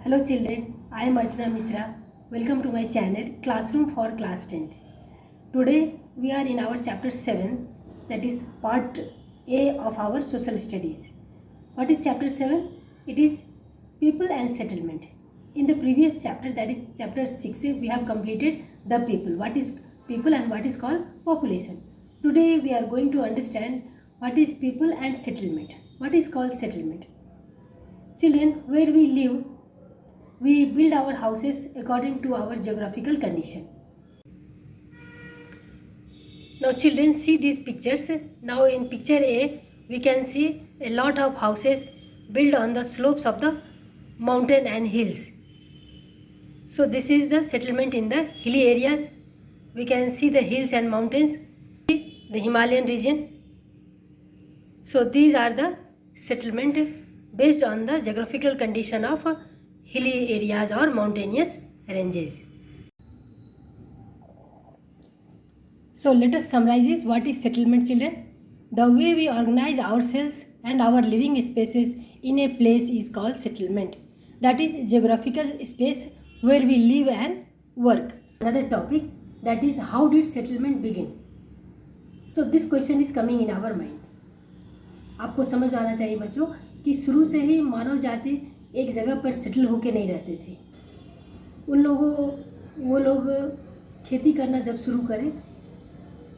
Hello children, I am Archana Misra. Welcome to my channel Classroom for Class 10th. Today we are in our chapter 7, that is part A of our social studies. What is chapter 7? It is people and settlement. In the previous chapter, that is chapter 6, we have completed the people. What is people and what is called population. Today we are going to understand what is people and settlement. What is called settlement? Children, where we live, we build our houses according to our geographical condition. Now children, see these pictures. Now in picture A, we can see a lot of houses built on the slopes of the mountain and hills. So this is the settlement in the hilly areas. We can see the hills and mountains, the Himalayan region. So these are the settlement based on the geographical condition of hilly areas or mountainous ranges. So let us summarize this. What is settlement, children? The way we organize ourselves and our living spaces in a place is called settlement. That is geographical space where we live and work. Another topic, that is how did settlement begin? So this question is coming in our mind. आपको समझ आना चाहिए बच्चों कि शुरू से ही मानव जाति एक जगह पर सेटल होके नहीं रहते थे। वो लोग खेती करना जब शुरू करें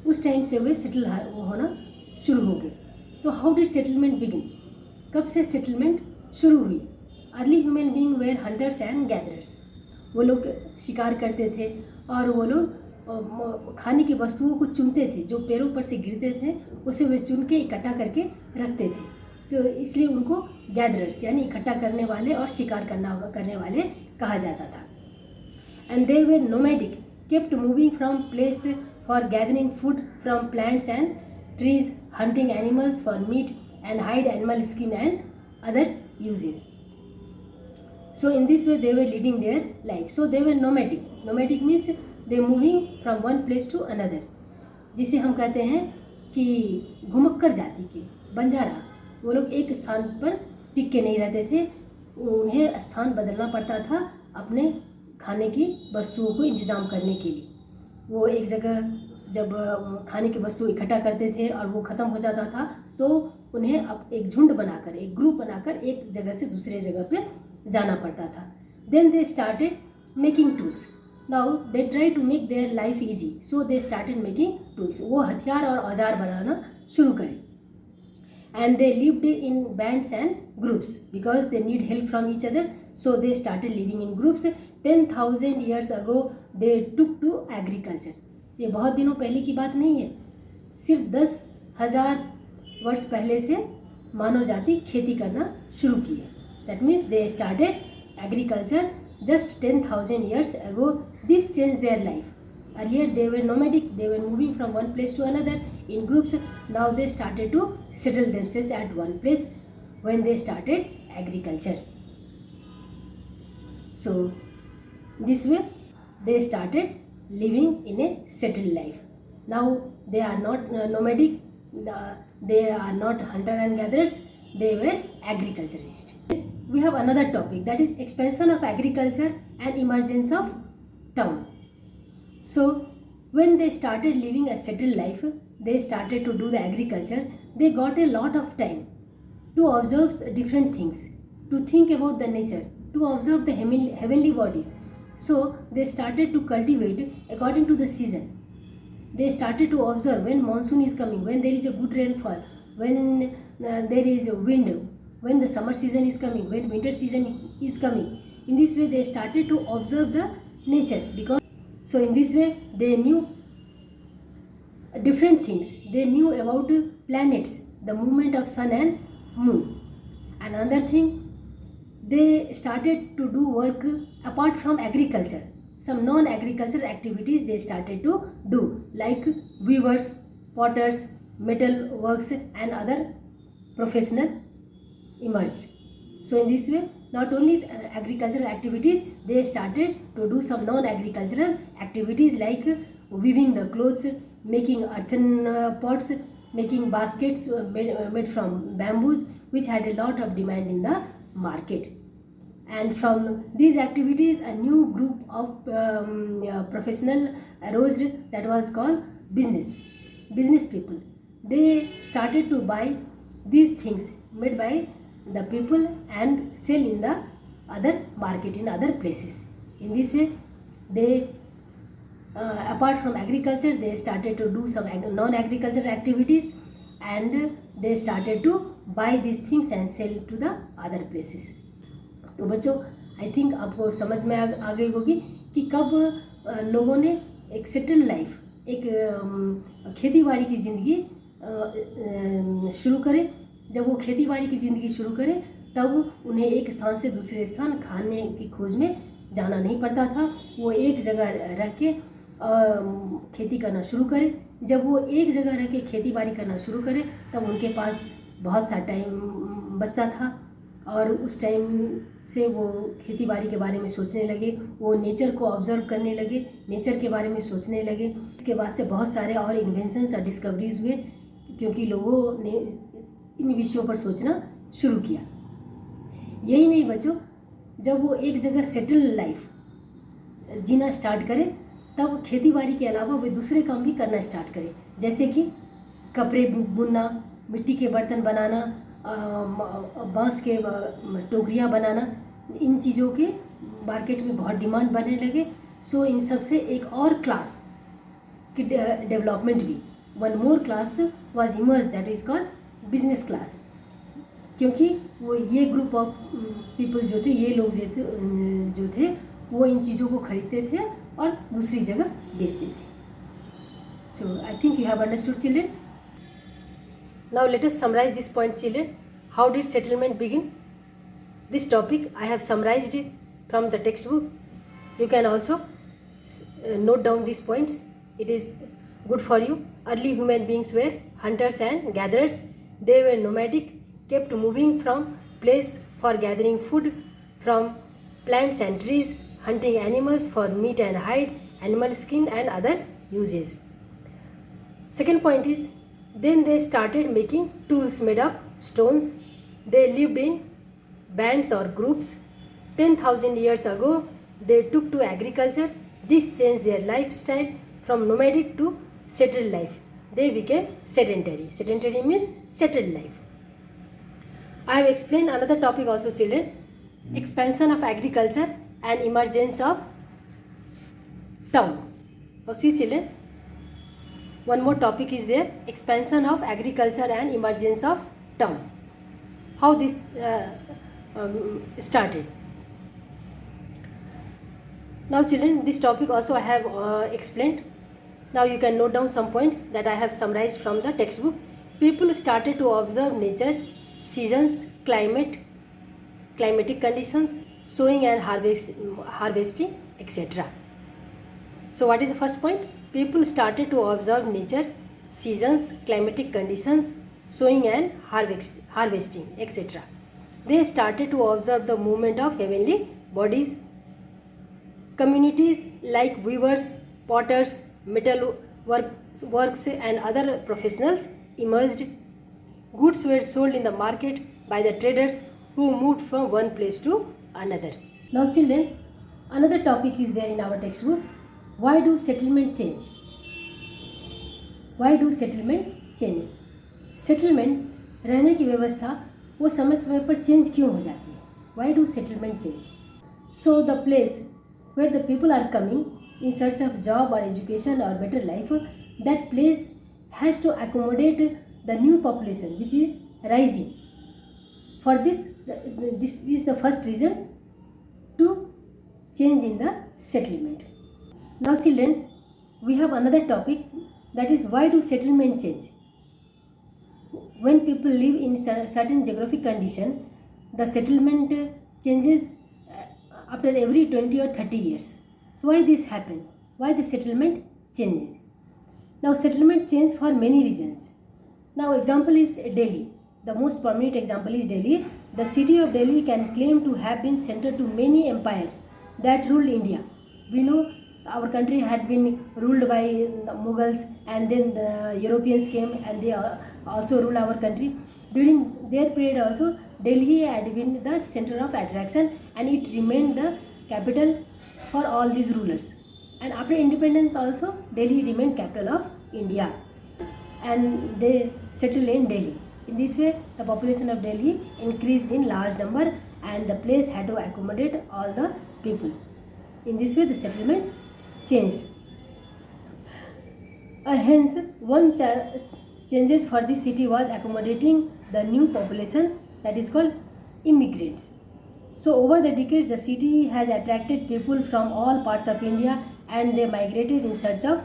उस टाइम से वे सेटल होना शुरू हो गए। तो हाउ डिड सेटलमेंट बिगिन? कब से सेटलमेंट शुरू हुई? Early human being were hunters and gatherers. वो लोग शिकार करते थे और वो लोग खाने की वस्तुओं को चुनते थे, जो पेड़ों पर से गिरते थे उसे वे चुन के इकट्ठा करके रखते थे। तो इसलिए उनको गैदरर्स यानी इकट्ठा करने वाले और शिकार करने वाले कहा जाता था। And they were nomadic, kept moving from place for gathering food from plants and trees, hunting animals for meat and hide animal skin and other usages. So in this way they were leading their life. So they were nomadic. Nomadic means they moving from one place to another. जिसे हम कहते हैं कि घुमक्कर जाति के बंजारा, वो लोग एक स्थान पर टिक के नहीं रहते थे, उन्हें स्थान बदलना पड़ता था अपने खाने की वस्तुओं को इंतज़ाम करने के लिए. वो एक जगह जब खाने की वस्तु इकट्ठा करते थे और वो ख़त्म हो जाता था तो उन्हें अब एक झुंड बनाकर, एक ग्रुप बनाकर एक जगह से दूसरे जगह पे जाना पड़ता था. Then they started making tools. Now they try to make their life easy, so they started making tools. वो हथियार और औजार बनाना शुरू करें. And they lived in bands and groups because they need help from each other, so they started living in groups. 10,000 years ago they took to agriculture. ये बहुत दिनों पहले की बात नहीं है, सिर्फ 10,000 वर्ष पहले से मानव जाति खेती करना शुरू की है. That means they started agriculture just 10,000 years ago. This changed their life. Earlier they were nomadic, they were moving from one place to another in groups. Now they started to settle themselves at one place when they started agriculture. So this way they started living in a settled life. Now they are not nomadic, they are not hunter and gatherers, they were agriculturists. We have another topic, that is expansion of agriculture and emergence of town. So when they started living a settled life, they started to do the agriculture. They got a lot of time to observe different things, to think about the nature, to observe the heavenly bodies. So they started to cultivate according to the season. They started to observe when monsoon is coming, when there is a good rainfall, when there is a wind, when the summer season is coming, when winter season is coming. In this way they started to observe the nature, because so in this way they knew different things. They knew about planets, the movement of sun and moon. Another thing, they started to do work apart from agriculture. Some non-agricultural activities they started to do, like weavers, potters, metal works and other professional emerged. So in this way not only agricultural activities, they started to do some non-agricultural activities like weaving the clothes, making earthen pots, making baskets made from bamboos, which had a lot of demand in the market. and from these activities a new group of professional arose that was called business people. They started to buy these things made by the people and sell in the other market, in other places. In this way they apart from agriculture they started to do some non-agricultural activities, and they started to buy these things and sell to the other places. तो बच्चों I think आपको समझ में आ गई होगी कि कब लोगों ने एक सेटल लाइफ, एक खेती बाड़ी की ज़िंदगी शुरू करे। जब वो खेती बाड़ी की ज़िंदगी शुरू करें तब उन्हें एक स्थान से दूसरे स्थान खाने की खोज में जाना नहीं पड़ता था। वो एक जगह रह के खेती करना शुरू करें। जब वो एक जगह रह के खेती बाड़ी करना शुरू करें तब उनके पास बहुत सा टाइम बचता था, और उस टाइम से वो खेती बाड़ी के बारे में सोचने लगे, वो नेचर को ऑब्जर्व करने लगे, नेचर के बारे में सोचने लगे। इसके बाद से बहुत सारे और इन्वेंशंस और डिस्कवरीज हुए, क्योंकि लोगों ने इन विषयों पर सोचना शुरू किया। यही नहीं बच्चों, जब वो एक जगह सेटल लाइफ जीना स्टार्ट करें तब खेती बाड़ी के अलावा वे दूसरे काम भी करना स्टार्ट करें, जैसे कि कपड़े बुनना, मिट्टी के बर्तन बनाना, बांस के टोकरियाँ बनाना। इन चीज़ों के मार्केट में बहुत डिमांड बढ़ने लगे। सो इन सब से एक और क्लास की डेवलपमेंट भी, one more class was emerge, that is called business class. क्योंकि वो ये ग्रुप ऑफ पीपल जो थे, ये लोग जो थे वो इन चीज़ों को खरीदते थे और दूसरी जगह बेचते थे। So I think you have understood children. Now let us summarize this point, children. How did settlement begin? This topic I have summarized it from the textbook. You can also note down these points. It is good for you. Early human beings were hunters and gatherers. They were nomadic, kept moving from place for gathering food from plants and trees, hunting animals for meat and hide, animal skin and other uses. Second point is, then they started making tools made of stones. They lived in bands or groups. 10,000 years ago, they took to agriculture. This changed their lifestyle from nomadic to settled life. They became sedentary. Sedentary means settled life. I have explained another topic also, children. Expansion of agriculture and emergence of town. Now see, children, one more topic is there, expansion of agriculture and emergence of town. How this started. Now children, this topic also I have explained. Now you can note down some points that I have summarized from the textbook. People started to observe nature, seasons, climatic conditions, sowing and harvesting, etc. So what is the first point? People started to observe nature, seasons, climatic conditions, sowing and harvesting, etc. They started to observe the movement of heavenly bodies. Communities like weavers, potters, metal works and other professionals emerged. Goods were sold in the market by the traders who moved from one place to another. Now children, another topic is there in our textbook. Why do settlement change? Why do settlement change? Settlement रहने की व्यवस्था वो समय समय पर change क्यों हो जाती है? Why do settlement change? So the place where the people are coming in search of job or education or better life, that place has to accommodate the new population which is rising. For this, this is the first reason to change in the settlement. Now children, we have another topic, that is, why do settlement change? When people live in certain geographic condition, the settlement changes after every 20 or 30 years. So why this happen? Why the settlement changes? Now settlement changes for many reasons. Now example is Delhi. The most prominent example is Delhi. The city of Delhi can claim to have been center to many empires that ruled India. We know our country had been ruled by the Mughals, and then the Europeans came and they also ruled our country. During their period also, Delhi had been the center of attraction and it remained the capital for all these rulers. And after independence also, Delhi remained capital of India and they settled in Delhi. In this way, the population of Delhi increased in large number and the place had to accommodate all the people. In this way, the settlement changed. Hence, one changes for the city was accommodating the new population, that is called immigrants. So over the decades, the city has attracted people from all parts of India and they migrated in search of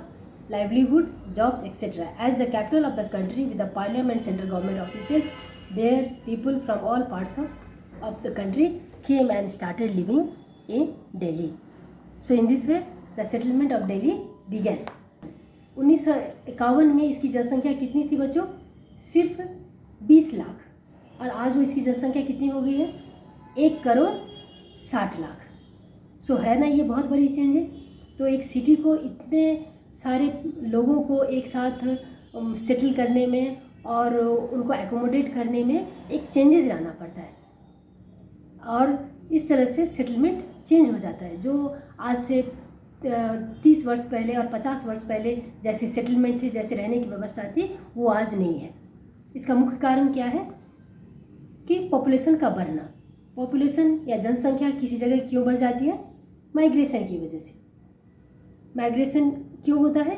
livelihood, jobs, etc. As the capital of the country with the parliament, central government offices, there people from all parts of the country came and started living in Delhi. So in this way, the settlement of Delhi began. 1951 में इसकी जनसंख्या कितनी थी बच्चों? सिर्फ 20 लाख और आज वो इसकी जनसंख्या कितनी हो गई है? 1,60,00,000। सो है ना, ये बहुत बड़ी चेंज है। तो एक सिटी को इतने सारे लोगों को एक साथ सेटल करने में और उनको एकोमोडेट करने में एक चेंजेस लाना पड़ता है और इस तरह से सेटलमेंट चेंज हो जाता है। जो आज से 30 वर्ष पहले और 50 वर्ष पहले जैसे सेटलमेंट थे, जैसे रहने की व्यवस्था थी, वो आज नहीं है। इसका मुख्य कारण क्या है कि पॉपुलेशन का बढ़ना। पॉपुलेशन या जनसंख्या किसी जगह क्यों बढ़ जाती है? माइग्रेशन की वजह से। माइग्रेशन क्यों होता है?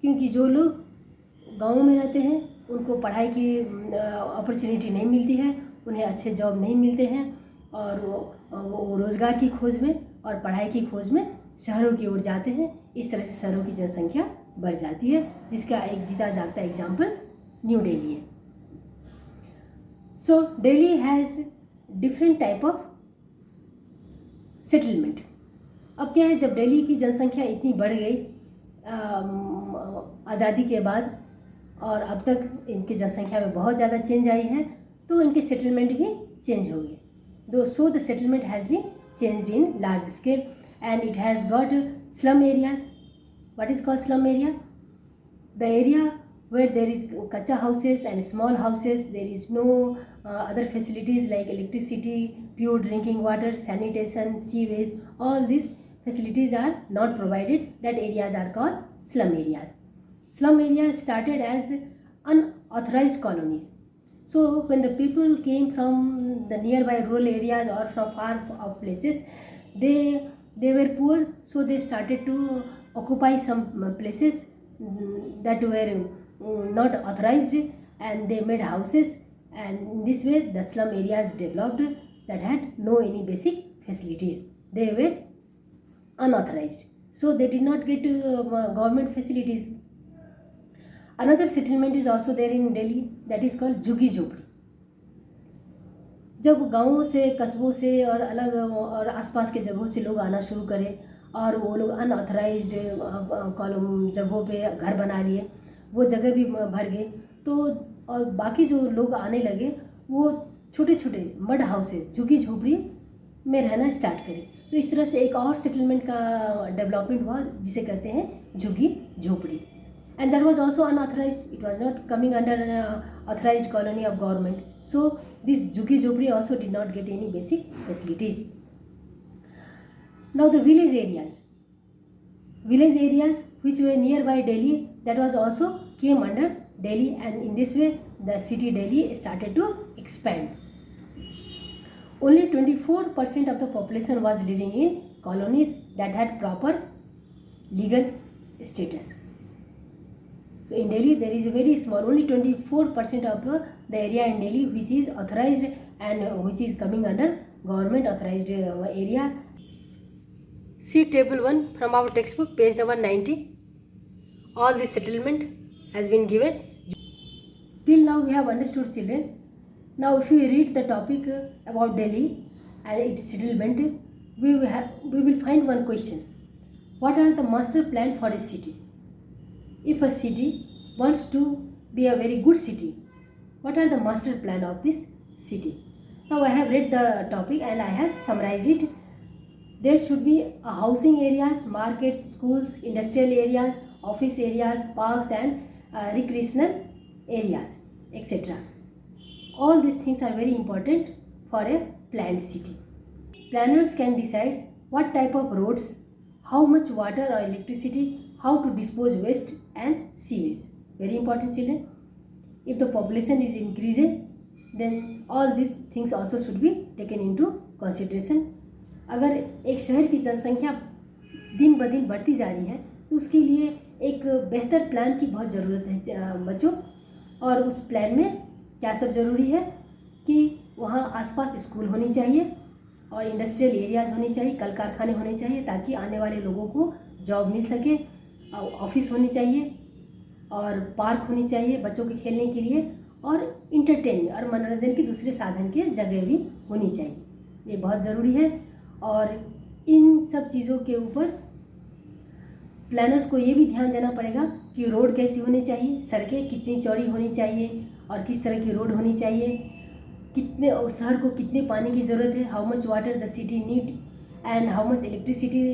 क्योंकि जो लोग गाँव में रहते हैं उनको पढ़ाई की अपॉर्चुनिटी नहीं मिलती है, उन्हें अच्छे जॉब नहीं मिलते हैं और वो रोज़गार की खोज में और पढ़ाई की खोज में शहरों की ओर जाते हैं। इस तरह से शहरों की जनसंख्या बढ़ जाती है, जिसका एक जीता जागता एग्जाम्पल न्यू दिल्ली है। So Delhi has different type of settlement. अब क्या है, जब दिल्ली की जनसंख्या इतनी बढ़ गई आज़ादी के बाद और अब तक इनकी जनसंख्या में बहुत ज़्यादा चेंज आई है, तो इनके सेटलमेंट भी चेंज हो गए। दो so the settlement has been changed in large scale and it has got slum areas. What is called slum area? The area where there is kacha houses and small houses, there is no other facilities like electricity, pure drinking water, sanitation, sewage, all these facilities are not provided. That areas are called slum areas. Slum areas started as unauthorized colonies. So when the people came from the nearby rural areas or from far off places, they were poor, so they started to occupy some places that were not authorized and they made houses, and in this way the slum areas developed that had no any basic facilities. They were unauthorized, so they did not get government facilities. Another settlement is also there in Delhi, that is called झुग्गी झोपड़ी। जब गाँवों से, कस्बों से और अलग और आसपास के जगहों से लोग आना शुरू करें और वो लोग अनऑथराइज्ड कॉलोम जगहों पे घर बना लिए, वो जगह भी भर गए, तो और बाकी जो लोग आने लगे वो छोटे छोटे मड हाउसेस, झुग्गी झोपड़ी में रहना स्टार्ट करें। तो इस तरह से एक और सेटलमेंट का डेवलपमेंट हुआ जिसे कहते हैं झुग्गी झोपड़ी। And that was also unauthorized. It was not coming under an authorized colony of government. So this झुग्गी झोपड़ी also did not get any basic facilities. Now the village areas which were nearby Delhi, that was also came under Delhi, and in this way the city Delhi started to expand. Only 24% of the population was living in colonies that had proper legal status. So in Delhi there is a very small, only 24% of the area in Delhi which is authorized and which is coming under government authorized area. See table 1 from our textbook, page number 90. All this settlement has been given. Till now we have understood, children. Now if we read the topic about Delhi and its settlement, we will find one question. What are the master plan for a city? If a city wants to be a very good city, what are the master plan of this city? Now I have read the topic and I have summarized it. There should be a housing areas, markets, schools, industrial areas, office areas, parks and recreational areas, etc. All these things are very important for a planned city. Planners can decide what type of roads, how much water or electricity, how to dispose waste and sewage. Very important, children. If the population is increasing, then all these things also should be taken into consideration. अगर एक शहर की जनसंख्या दिन ब दिन बढ़ती जा रही है तो उसके लिए एक बेहतर प्लान की बहुत ज़रूरत है बच्चों। और उस प्लान में क्या सब ज़रूरी है कि वहाँ आसपास स्कूल होनी चाहिए और इंडस्ट्रियल एरियाज़ होनी चाहिए, कल कारखाने होने चाहिए ताकि आने वाले लोगों को जॉब मिल सके, ऑफिस होनी चाहिए और पार्क होनी चाहिए बच्चों के खेलने के लिए, और इंटरटेन और मनोरंजन के दूसरे साधन के जगह भी होनी चाहिए। ये बहुत ज़रूरी है। और इन सब चीज़ों के ऊपर प्लानर्स को ये भी ध्यान देना पड़ेगा कि रोड कैसी होनी चाहिए, सड़कें कितनी चौड़ी होनी चाहिए और किस तरह की रोड होनी चाहिए, कितने शहर को कितने पानी की ज़रूरत है, how much water the city need and how much electricity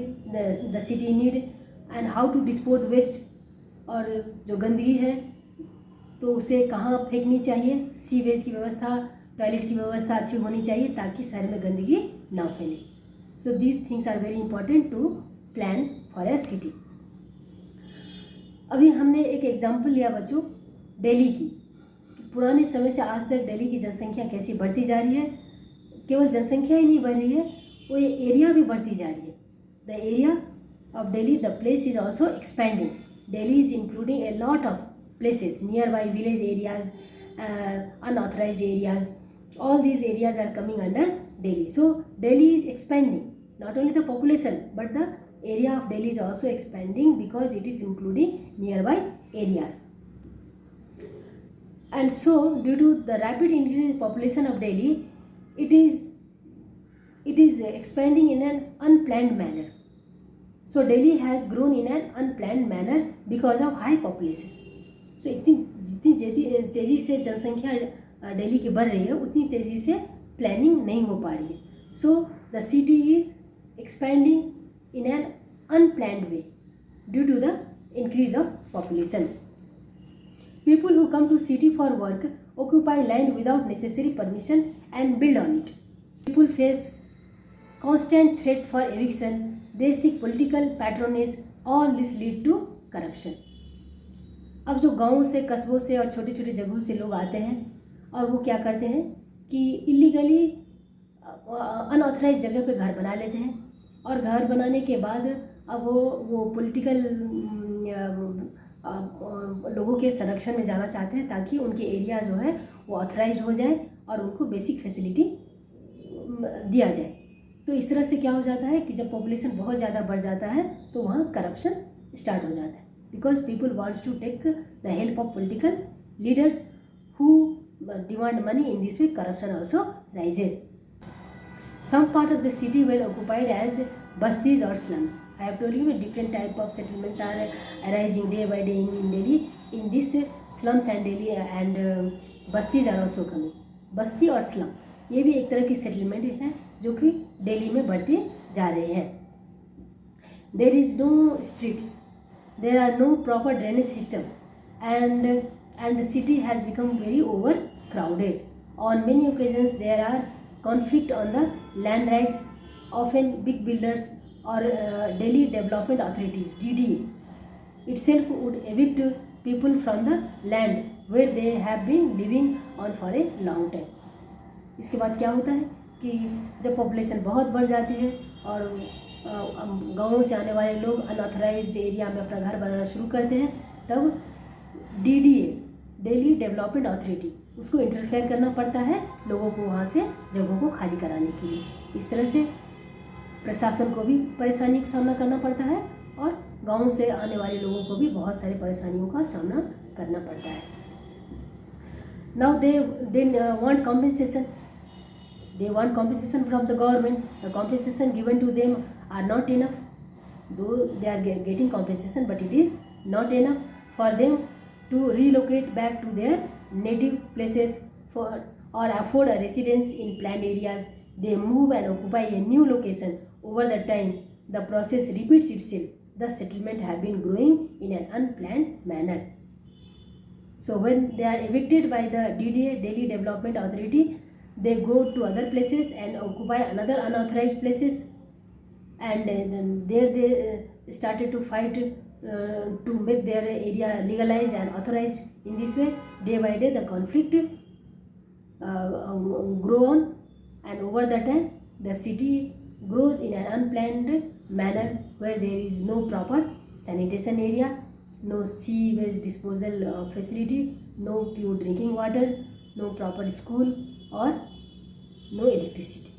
the city need and how to dispose waste, और जो गंदगी है तो उसे कहाँ फेंकनी चाहिए, सीवेज की व्यवस्था, टॉयलेट की व्यवस्था अच्छी होनी चाहिए ताकि शहर में गंदगी ना फैले। So these things are very important to plan for a city. अभी हमने एक एग्जाम्पल लिया बच्चों दिल्ली की। पुराने समय से आज तक दिल्ली की जनसंख्या कैसी बढ़ती जा रही है। केवल जनसंख्या ही नहीं बढ़ रही है, वो ये एरिया भी बढ़ती जा रही है। The area of Delhi, the place is also expanding. Delhi is including a lot of places, nearby village areas, unauthorized areas, all these areas are coming under Delhi. So Delhi is expanding, not only the population but the area of Delhi is also expanding because it is including nearby areas. And so due to the rapid increase in population of Delhi, it is expanding in an unplanned manner. So Delhi has grown in an unplanned manner because of high population. सो जितनी तेज़ी से जनसंख्या दिल्ली की बढ़ रही है उतनी तेज़ी से प्लानिंग नहीं हो पा रही है। So the city is expanding in an unplanned way due to the increase of population. People who come to city for work occupy land without necessary permission and build on it. People face constant threat for eviction, they seek political patronage, all this lead to corruption. अब जो गाँव से, कस्बों से और छोटे छोटे जगहों से लोग आते हैं और वो क्या करते हैं कि इलीगली अनऑथराइज जगह पे घर बना लेते हैं, और घर बनाने के बाद अब वो पॉलिटिकल लोगों के संरक्षण में जाना चाहते हैं ताकि उनके एरिया जो है वो ऑथराइज हो जाए और उनको बेसिक फैसिलिटी दिया जाए। तो इस तरह से क्या हो जाता है कि जब पॉपुलेशन बहुत ज़्यादा बढ़ जाता है तो वहाँ करप्शन स्टार्ट हो जाता है, because people wants to take the help of political leaders who demand money. In this way corruption also rises. Some part of the city were occupied as bastis or slums. I have told you different type of settlements are arising day by day in Delhi. In this slums and Delhi and bastis are also coming. बस्ती और slum ये भी एक तरह की settlement है जो कि दिल्ली में बढ़ते जा रहे हैं। There is no streets, there are no proper drainage system, and the city has become very overcrowded. On many occasions there are conflict on the land rights. Often big builders or Delhi Development Authorities (DDA) itself would evict people from the land where they have been living on for a long time. इसके बाद क्या होता है कि जब population बहुत बढ़ जाती है और गाँवों से आने वाले लोग अनऑथराइज्ड एरिया में अपना घर बनाना शुरू करते हैं, तब DDA दिल्ली डेवलपमेंट अथॉरिटी उसको इंटरफेयर करना पड़ता है लोगों को वहाँ से जगहों को खाली कराने के लिए। इस तरह से प्रशासन को भी परेशानी का सामना करना पड़ता है और गाँव से आने वाले लोगों को भी बहुत सारी परेशानियों का सामना करना पड़ता है। Now they want compensation. They want compensation from the government. The compensation given to them are not enough. Though they are getting compensation, but it is not enough for them to relocate back to their native places for or afford a residence in planned areas. They move and occupy a new location. Over the time, the process repeats itself. The settlement have been growing in an unplanned manner. So when they are evicted by the DDA, Delhi Development Authority, they go to other places and occupy another unauthorized places, and then there they started to fight to make their area legalized and authorized. In this way, day by day the conflict grow on, and over the time the city grows in an unplanned manner, where there is no proper sanitation area, no sewage disposal facility, no pure drinking water, no proper school, or no electricity.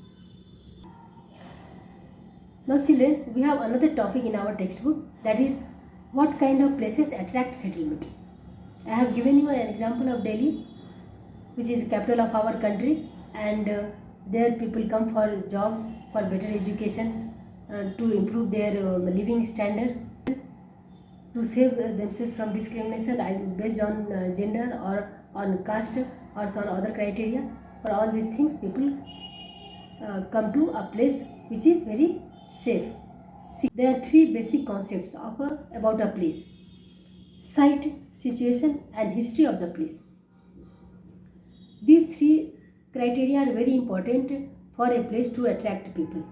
Now children, we have another topic in our textbook, that is what kind of places attract settlement. I have given you an example of Delhi, which is the capital of our country, and there people come for job, for better education, to improve their living standard, to save themselves from discrimination based on gender or on caste or on other criteria. For all these things, people come to a place which is very safe. See, there are three basic concepts about a place: site, situation, and history of the place. These three criteria are very important for a place to attract people.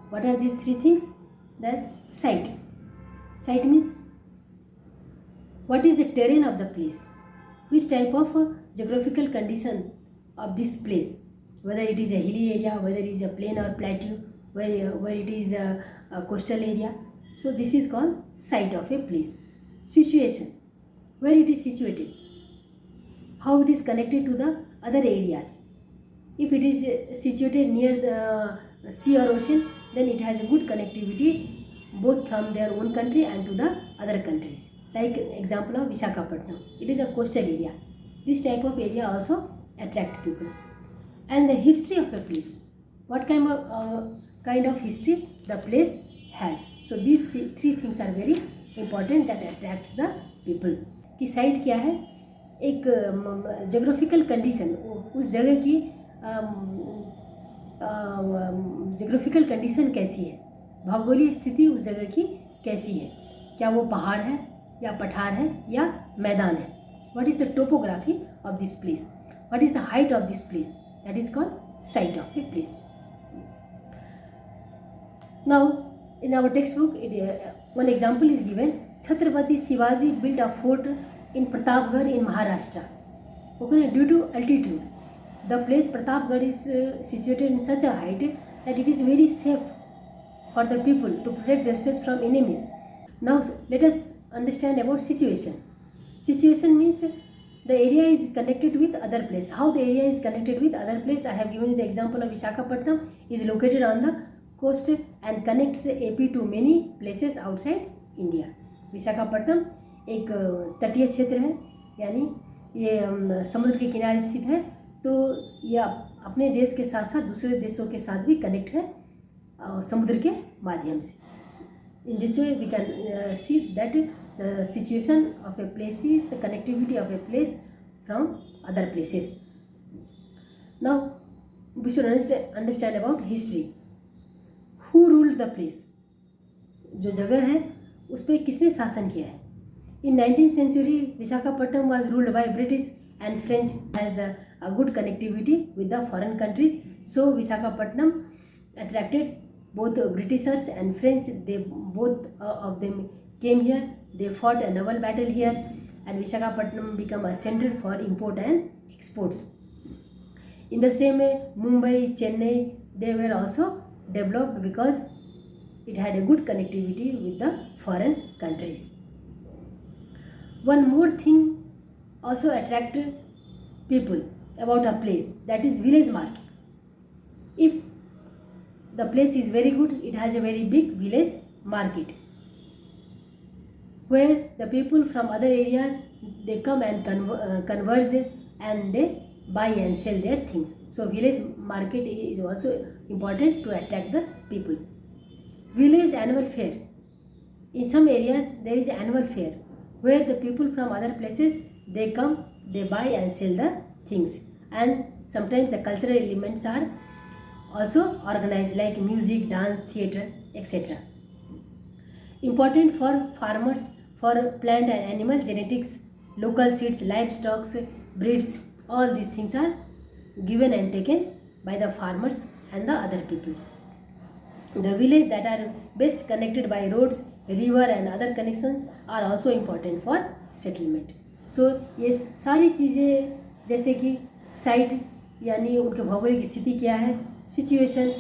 What are these three things? That site. Site means what is the terrain of the place, which type of geographical condition of this place, whether it is a hilly area, whether it is a plain or plateau, where it is a coastal area. So this is called site of a place. Situation, where it is situated, how it is connected to the other areas. If it is situated near the sea or ocean, then it has a good connectivity both from their own country and to the other countries. Like example of Visakhapatnam, it is a coastal area. This type of area also attract people. And the history of a place, what kind of history the place has. So these three things are very important that attracts the people. कि site क्या है, एक geographical condition, उस जगह की geographical condition कैसी है, भौगोलिक स्थिति उस जगह की कैसी है, क्या वो पहाड़ है या पठार है या मैदान है. What is the topography of this place? What is the height of this place? That is called site of a place. Now, in our textbook, one example is given. Chhatrapati Shivaji built a fort in Pratapgarh in Maharashtra. Okay, due to altitude, the place Pratapgarh is situated in such a height that it is very safe for the people to protect themselves from enemies. Now, let us understand about situation. Situation means the area is connected with other place. How the area is connected with other place? I have given you the example of Visakhapatnam is located on the coast and connects AP to many places outside India. Visakhapatnam एक तटीय क्षेत्र है, यानी ये समुद्र के किनारे स्थित है, तो यह अपने देश के साथ साथ दूसरे देशों के साथ भी कनेक्ट है समुद्र के माध्यम से. In this way we can see that the situation of a place is the connectivity of a place from other places. Now we should understand about history. Who ruled the place? जो जगह है उस पर किसने शासन किया है? In 19th century, Visakhapatnam was ruled by British and French, has a good connectivity with the foreign countries. So Visakhapatnam attracted both Britishers and French. They both of them came here. They fought a naval battle here, and Visakhapatnam became a center for import and exports. In the same way, Mumbai, Chennai, they were also developed because it had a good connectivity with the foreign countries. One more thing also attracted people about a place, that is village market. If the place is very good, it has a very big village market where the people from other areas, they come and converge and they buy and sell their things. So village market is also important to attract the people. Village annual fair. In some areas there is annual fair where the people from other places, they come, they buy and sell the things, and sometimes the cultural elements are also organized like music, dance, theatre, etc. Important for farmers, for plant and animal genetics, local seeds, livestock, breeds, all these things are given and taken by the farmers and the other people. The villages that are best connected by roads, river and other connections are also important for settlement. So ये सारी चीज़ें जैसे कि site यानी उनके भौगोलिक स्थिति क्या है, सिचुएशन,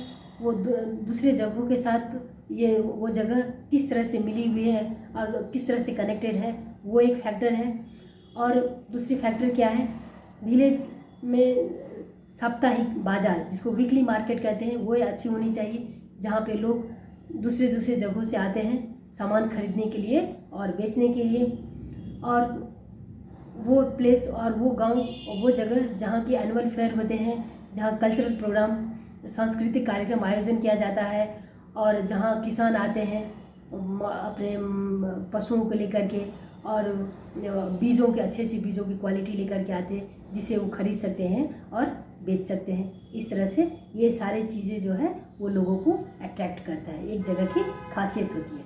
वो दूसरे जगहों के साथ ये वो जगह किस तरह से मिली हुई है और किस तरह से कनेक्टेड है, वो एक फैक्टर है. और दूसरी फैक्टर क्या है, विलेज में साप्ताहिक बाज़ार जिसको वीकली मार्केट कहते हैं वो अच्छी होनी चाहिए, जहाँ पे लोग दूसरे दूसरे जगहों से आते हैं सामान खरीदने के लिए और बेचने के लिए. और वो प्लेस और वो गांव और वो जगह जहाँ की एनुअल फेयर होते हैं, जहाँ कल्चरल प्रोग्राम, सांस्कृतिक कार्यक्रम आयोजन किया जाता है और जहाँ किसान आते हैं अपने पशुओं को लेकर के और बीजों के अच्छे से बीजों की क्वालिटी लेकर के आते हैं जिसे वो खरीद सकते हैं और बेच सकते हैं. इस तरह से ये सारी चीज़ें जो है वो लोगों को अट्रैक्ट करता है, एक जगह की खासियत होती है.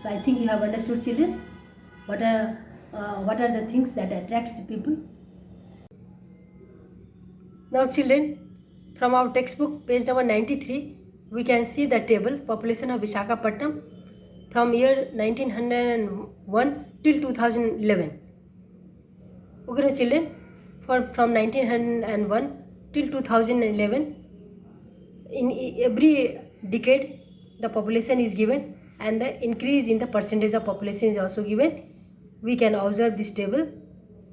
So I think you have understood children what are the things that attracts people. Now children, from our textbook page number 93 we can see the table population of Visakhapatnam from year 1901 till 2011. Okay now children, from 1901 till 2011 in every decade the population is given and the increase in the percentage of population is also given. We can observe this table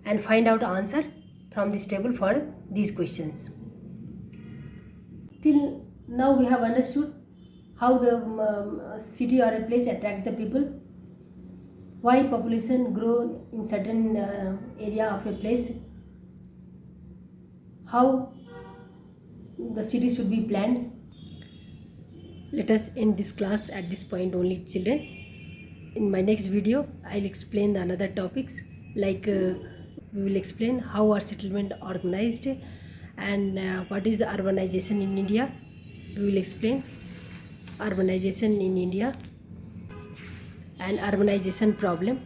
and find out answer from this table for these questions. Till now we have understood how the city or a place attract the people, why population grow in certain area of a place, how the city should be planned. Let us end this class at this point only children. In my next video I'll explain the another topics like we will explain how are settlement organized and what is the urbanization in India. We will explain urbanization in India and urbanization problem,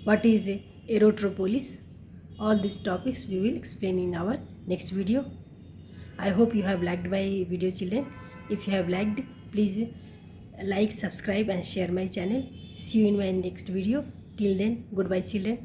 what is aerotropolis. All these topics we will explain in our next video. I hope you have liked my video children. If you have liked, please like, subscribe and share my channel. See you in my next video. Till then, goodbye children.